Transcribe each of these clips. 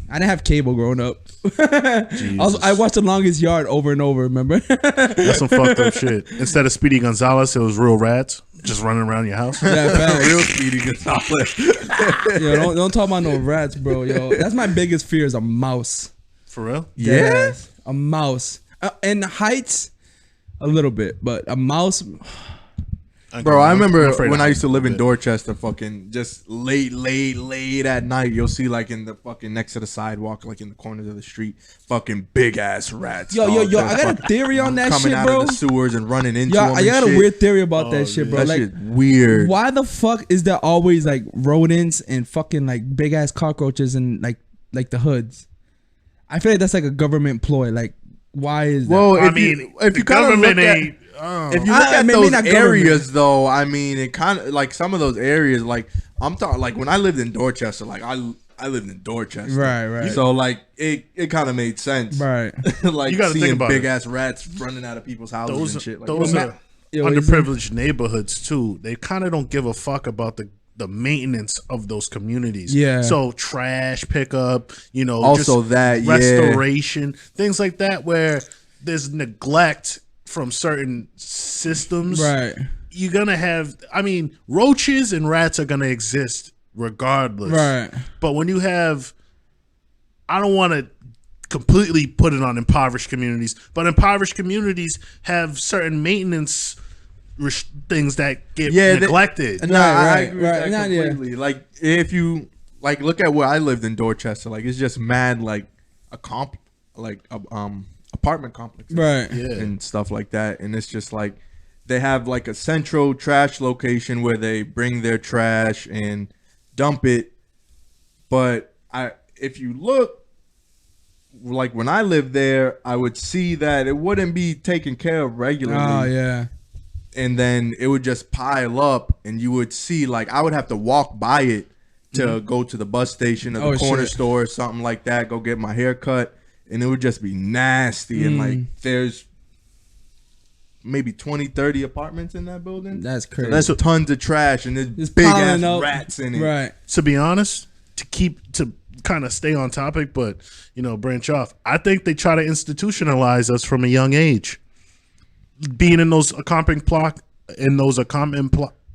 I didn't have cable growing up. I watched The Longest Yard over and over. Remember? That's some fucked up shit. Instead of Speedy Gonzales, it was real rats just running around your house. Yeah, real Speedy Gonzales. Yo, don't talk about no rats, bro. Yo, that's my biggest fear is a mouse. For real? Yeah, a mouse. And heights, a little bit, but a mouse. Bro, I remember when I used to live in Dorchester, fucking just late at night, you'll see like in the fucking next to the sidewalk, like in the corners of the street, fucking big ass rats. Yo, I got a theory on that shit, bro. Coming out of the sewers and running into them. I got a weird theory about that shit, bro. That like, shit weird. Why the fuck is there always like rodents and fucking like big ass cockroaches and like the hoods? I feel like that's like a government ploy. Like, why is that? Well, if you government ain't. If you look at those areas, though, I mean, it kind of like some of those areas. Like I'm talking, like when I lived in Dorchester, like I lived in Dorchester, right. So like it kind of made sense, right? Like you gotta seeing think about big ass rats running out of people's houses and shit. Like those are underprivileged neighborhoods too. They kind of don't give a fuck about the maintenance of those communities. Yeah. So trash pickup, also just that restoration, things like that, where there's neglect from certain systems, right? You're gonna have, roaches and rats are gonna exist regardless, right? But when you have, I don't want to completely put it on impoverished communities, but impoverished communities have certain maintenance things that get neglected. I agree with that completely. Like if you like look at where I lived in Dorchester, like it's just mad like apartment complexes, right? Yeah, and stuff like that. And it's just like they have like a central trash location where they bring their trash and dump it. But if you look, like when I lived there, I would see that it wouldn't be taken care of regularly. Oh yeah. And then it would just pile up, and you would see like I would have to walk by it to go to the bus station or the corner store or something like that, go get my hair cut. And it would just be nasty. And like there's maybe 20, 30 apartments in that building. That's crazy. So that's tons of trash and there's big ass rats in it. Right. To be honest, to kind of stay on topic, but branch off. I think they try to institutionalize us from a young age. Being in those apartment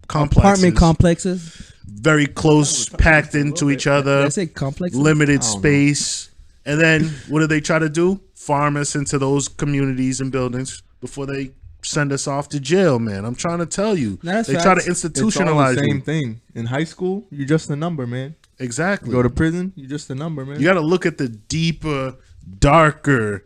complexes. Very close, packed into each other. Did I say complexes? Limited space. And then what do they try to do? Farm us into those communities and buildings before they send us off to jail, man. I'm trying to tell you. They try to institutionalize it's all the same thing. In high school, you're just a number, man. Exactly. You go to prison, you're just a number, man. You got to look at the deeper, darker,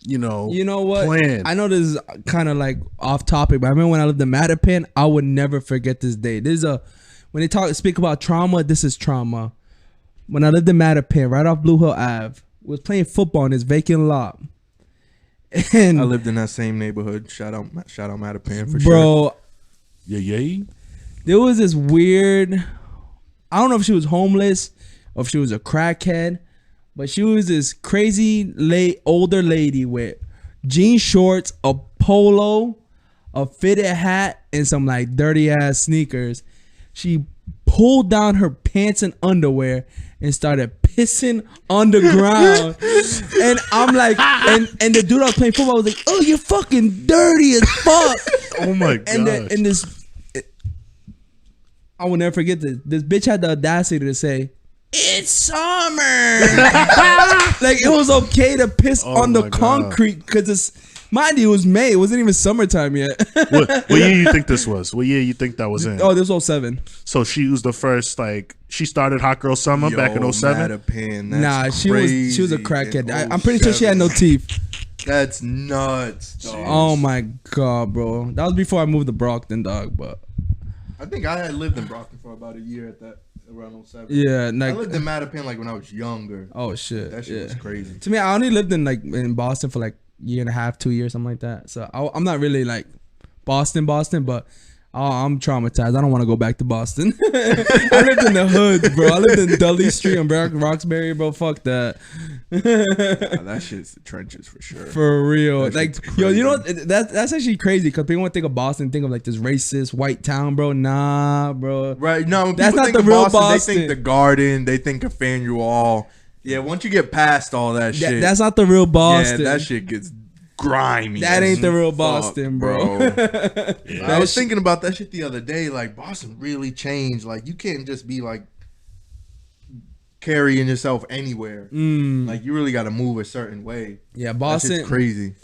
You know what? plan. I know this is kind of like off topic, but I remember when I lived in Mattapan, I would never forget this day. When they speak about trauma, this is trauma. When I lived in Mattapan, right off Blue Hill Ave, was playing football in this vacant lot. And I lived in that same neighborhood. Shout out Mattapan for bro, sure. Bro. Yeah. There was this weird, I don't know if she was homeless or if she was a crackhead, but she was this crazy older lady with jean shorts, a polo, a fitted hat, and some like dirty ass sneakers. She pulled down her pants and underwear and started pissing on the ground. And I'm like, and the dude I was playing football was like, "Oh, you're fucking dirty as fuck." Oh my god. And I will never forget this. This bitch had the audacity to say, "It's summer." Like it was okay to piss on the concrete because mind you, it was May. It wasn't even summertime yet. What year you think this was? What year you think that was in? Oh, this was 07. So she was the first, she started Hot Girl Summer back in 07? Nah, she was a crackhead. I'm pretty sure she had no teeth. That's nuts, dog. Oh my god, bro. That was before I moved to Brockton, dog, but I think I had lived in Brockton for about a year at that. Around 07. Yeah, I lived in Mattapan when I was younger. Oh shit, that shit was crazy. To me, I only lived in Boston for year and a half, 2 years, something like that. So I'm not really Boston, but I'm traumatized. I don't want to go back to Boston. I lived in the hood, bro. I lived in Dudley Street and Roxbury, bro. Fuck that. That shit's the trenches for sure. For real. You know that's actually crazy because people want to think of Boston, think of this racist white town, bro. Nah, bro. Right? No, that's not the real Boston. They think the Garden. They think of Faneuil Hall. Yeah, once you get past all that shit, that's not the real Boston. Yeah, that shit gets grimy. That ain't the real Boston, bro. I was thinking about that shit the other day. Like, Boston really changed. Like, you can't just be like carrying yourself anywhere. Like, you really got to move a certain way. Yeah, Boston. That's crazy.